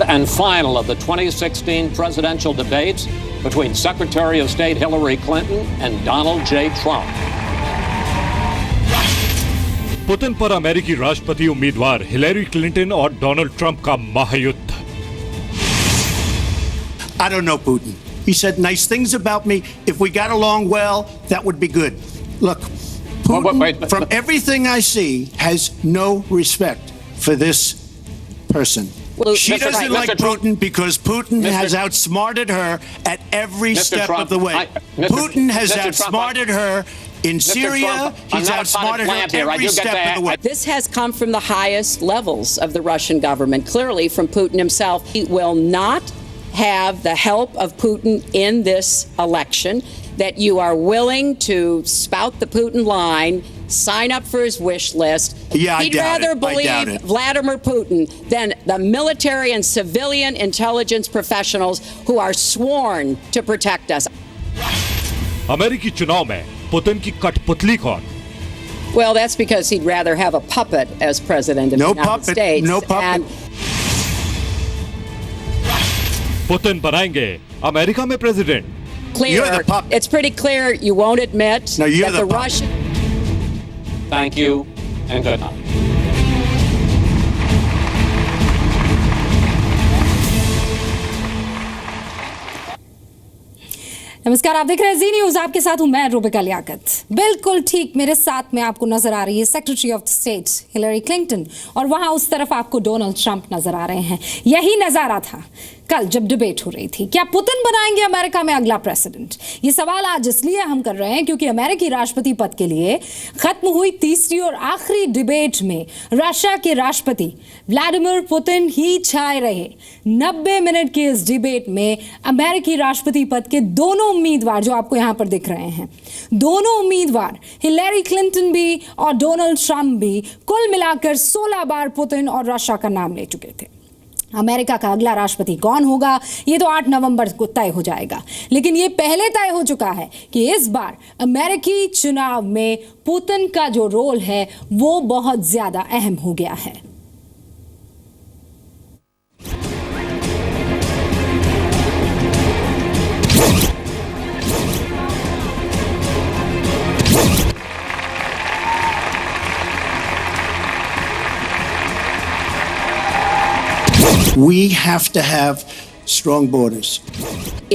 and final of the 2016 presidential debates between Secretary of State Hillary Clinton and Donald J. Trump. Putin पर अमेरिकी राष्ट्रपति उम्मीदवार Hillary Clinton और Donald Trump का महायुद्ध। I don't know Putin. He said nice things about me. If we got along well, that would be good. Look, Putin, from everything I see, has no respect for this person. Well, she doesn't like Putin because Putin has outsmarted her at every step of the way. Putin has outsmarted her in Syria. He's outsmarted her every step of the way. This has come from the highest levels of the Russian government, clearly from Putin himself. He will not have the help of Putin in this election, that you are willing to spout the Putin line, sign up for his wish list. Yeah, He'd rather believe Vladimir Putin than the military and civilian intelligence professionals who are sworn to protect us. अमेरिकी चुनाव में Putin की कठपुतली कौन? Well, that's because he'd rather have a puppet as president of the United States. No puppet. Putin बनाएंगे America में president. Clear. It's pretty clear you won't admit that the Russian. Thank you and good night. नमस्कार, आप देख रहे हैं जी news. आपके साथ हूं मैं रूबिका लियाकत। बिल्कुल ठीक मेरे साथ में आपको नजर आ रही है secretary of state Hillary Clinton और वहां उस तरफ आपको डोनाल्ड ट्रंप नजर आ रहे हैं। यही नजारा था कल जब डिबेट हो रही थी। क्या पुतिन बनाएंगे अमेरिका में अगला प्रेसिडेंट? ये सवाल आज इसलिए हम कर रहे हैं क्योंकि अमेरिकी राष्ट्रपति पद के लिए खत्म हुई तीसरी और आखिरी डिबेट में रशिया के राष्ट्रपति व्लादिमीर पुतिन ही छाए रहे। 90 मिनट की इस डिबेट में अमेरिकी राष्ट्रपति पद के दोनों उम्मीदवार जो आपको यहां पर दिख रहे हैं, दोनों उम्मीदवार हिलेरी क्लिंटन भी और डोनाल्ड ट्रंप भी कुल मिलाकर 16 बार पुतिन और रशिया का नाम ले चुके थे। अमेरिका का अगला राष्ट्रपति कौन होगा ये तो 8 नवंबर को तय हो जाएगा, लेकिन ये पहले तय हो चुका है कि इस बार अमेरिकी चुनाव में पुतिन का जो रोल है वो बहुत ज्यादा अहम हो गया है। We have to have strong borders.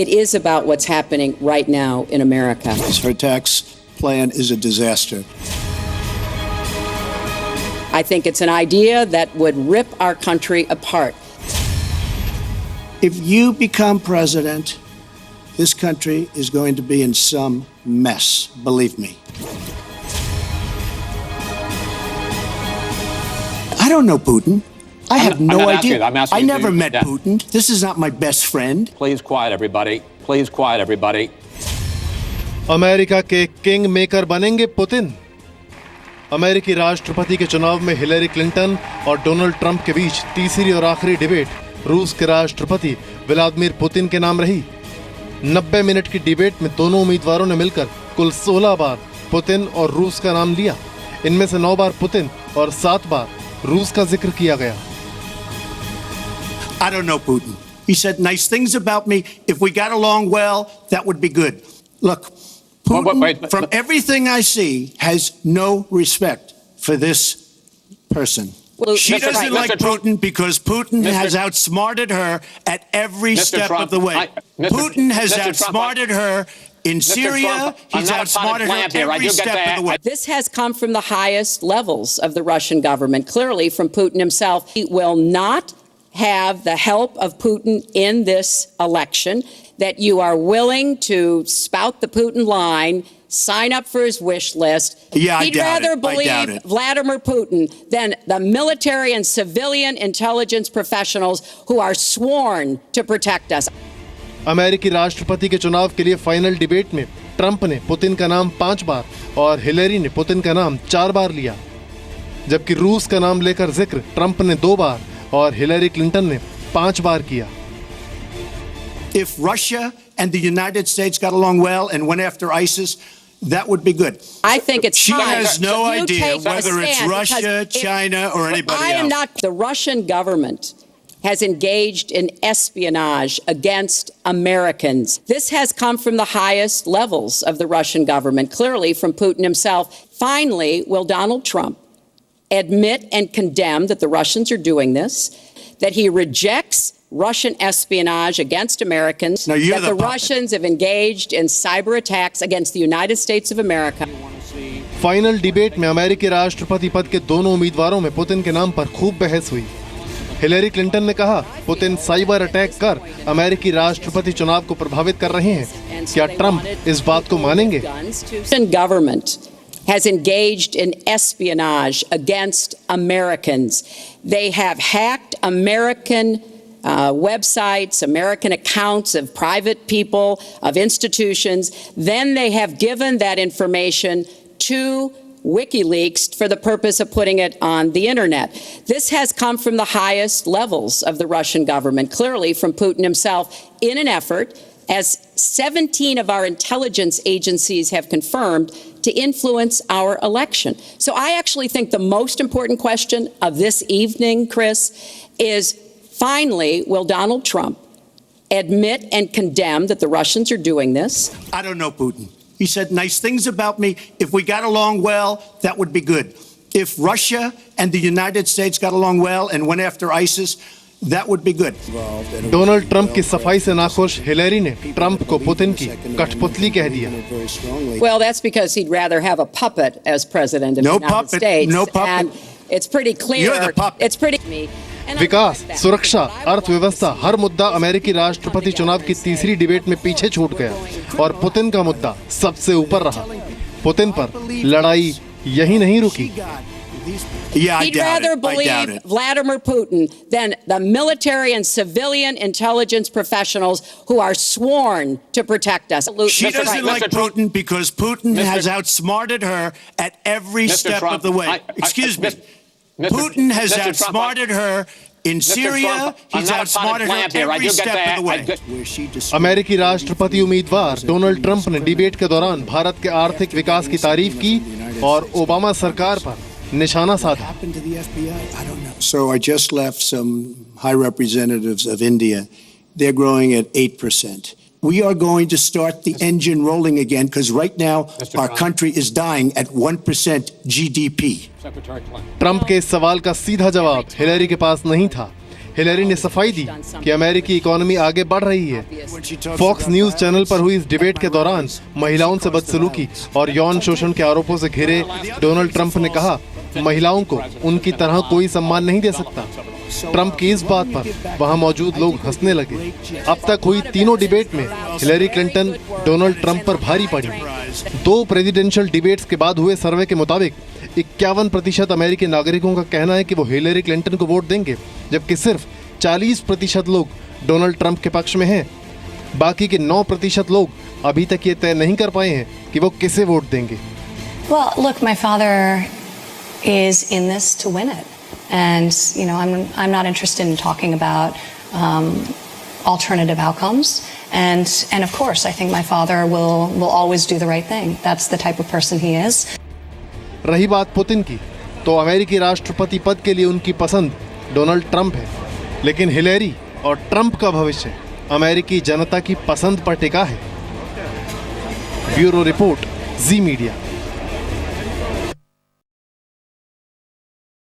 It is about what's happening right now in America. Her tax plan is a disaster. I think it's an idea that would rip our country apart. If you become president, this country is going to be in some mess, believe me. I don't know Putin. I have no idea. I never met Putin. This is not my best friend. Please quiet everybody. Please quiet everybody. America के king maker बनेंगे Putin. अमेरिकी राष्ट्रपति के चुनाव में Hillary Clinton और Donald Trump के बीच तीसरी और आखिरी डिबेट रूस के राष्ट्रपति व्लादिमीर पुतिन के नाम रही। 90 मिनट की डिबेट में दोनों उम्मीदवारों ने मिलकर कुल 16 बार पुतिन और रूस का नाम लिया। इनमें से 9 बार पुतिन और 7 बार रूस का जिक्र किया गया। I don't know Putin. He said nice things about me. If we got along well, that would be good. Look, Putin, from everything I see, has no respect for this person. Well, she doesn't like Putin because Putin has outsmarted her at every step of the way. Putin has outsmarted her in Syria. He's outsmarted her every step of the way. This has come from the highest levels of the Russian government, clearly from Putin himself. He will not have the help of Putin in this election, that you are willing to spout the Putin line, sign up for his wish list. Yeah, He'd rather believe Vladimir Putin than the military and civilian intelligence professionals who are sworn to protect us. अमेरिकी राष्ट्रपति के चुनाव के लिए final debate में Trump ने Putin का नाम 5 बार और हिलेरी ने पुतिन का नाम 4 बार लिया, जबकि रूस का नाम लेकर जिक्र ट्रंप ने 2 बार और हिलेरी क्लिंटन ने 5 बार किया। If Russia and the United States got along well and went after ISIS, that would be good. I think it's She time. has no idea whether it's Russia, China, or anybody else. I am not. The Russian government has engaged in espionage against Americans. This has come from the highest levels of the Russian government, clearly from Putin himself. Finally, will Donald Trump admit and condemn that the Russians are doing this, that he rejects Russian espionage against Americans, that the Russians have engaged in cyber attacks against the United States of America. Final debate में अमेरिकी राष्ट्रपति पद के दोनों उम्मीदवारों में Putin के नाम पर खूब बहस हुई। हिलेरी क्लिंटन ने कहा, पुतिन साइबर अटैक कर अमेरिकी राष्ट्रपति चुनाव को प्रभावित कर रहे हैं। क्या ट्रंप इस बात को मानेंगे? Government has engaged in espionage against Americans. They have hacked American websites, American accounts of private people, of institutions. Then they have given that information to WikiLeaks for the purpose of putting it on the internet. This has come from the highest levels of the Russian government, clearly from Putin himself, in an effort, as 17 of our intelligence agencies have confirmed, to influence our election. So I actually think the most important question of this evening, Chris, is finally, will Donald Trump admit and condemn that the Russians are doing this? I don't know Putin. He said nice things about me. If we got along well, that would be good. If Russia and the United States got along well and went after ISIS, that would be good. Donald Trump की सफाई से नाखुश Hillary ने Trump को Putin की कठपुतली कह दिया। Well, that's because he'd rather have a puppet as president of the United States. No puppet. And it's pretty clear. You're the puppet. It's pretty. विकास, सुरक्षा, अर्थव्यवस्था, हर मुद्दा अमेरिकी राष्ट्रपति चुनाव की तीसरी डिबेट में पीछे छूट गया और पुतिन का मुद्दा सबसे ऊपर रहा। पुतिन पर लड़ाई यही नहीं रुकी। He'd rather believe Vladimir Putin than the military and civilian intelligence professionals who are sworn to protect us. She doesn't like Putin because Putin has outsmarted her at every step of the way. Excuse me. Putin has outsmarted her in Syria. He's outsmarted her every step of the way. अमेरिकी राष्ट्रपति उम्मीदवार Donald Trump ने debate के दौरान भारत के आर्थिक विकास की तारीफ की और ओबामा सरकार पर निशाना साधा। So I just left some high representatives of India. They're growing at 8%. We are going to start the engine rolling again because right now our country is dying at 1% GDP. Trump के इस सवाल का सीधा जवाब Hillary के पास नहीं था। Hillary ने सफाई दी कि अमेरिकी इकोनॉमी आगे बढ़ रही है। फॉक्स न्यूज चैनल पर हुई इस डिबेट के दौरान महिलाओं से बदसलूकी और यौन शोषण के आरोपों से घिरे डोनाल्ड ट्रंप ने कहा, महिलाओं को उनकी तरह कोई सम्मान नहीं दे सकता। ट्रंप की इस बात पर वहां मौजूद लोग हंसने लगे। अब तक हुई तीनों डिबेट में हिलेरी क्लिंटन डोनाल्ड ट्रंप पर भारी पड़ी। 2 प्रेसिडेंशियल डिबेट्स के बाद हुए सर्वे के मुताबिक 51% अमेरिकी नागरिकों का कहना है कि वो हिलेरी क्लिंटन को वोट देंगे, जबकि सिर्फ 40% लोग डोनाल्ड ट्रंप के पक्ष में हैं। बाकी के 9% लोग अभी तक ये तय नहीं कर पाए हैं कि वो किसे वोट देंगे। Well, look, my father is in this to win it. And, you know, I'm not interested in talking about alternative outcomes. And of course, I think my father will always do the right thing. That's the type of person he is. रही बात Putin की, तो अमेरिकी राष्ट्रपति पद के लिए उनकी पसंद डोनाल्ड ट्रंप है, लेकिन हिलेरी और ट्रंप का भविष्य अमेरिकी जनता की पसंद पर टिका है। ब्यूरो रिपोर्ट, जी मीडिया।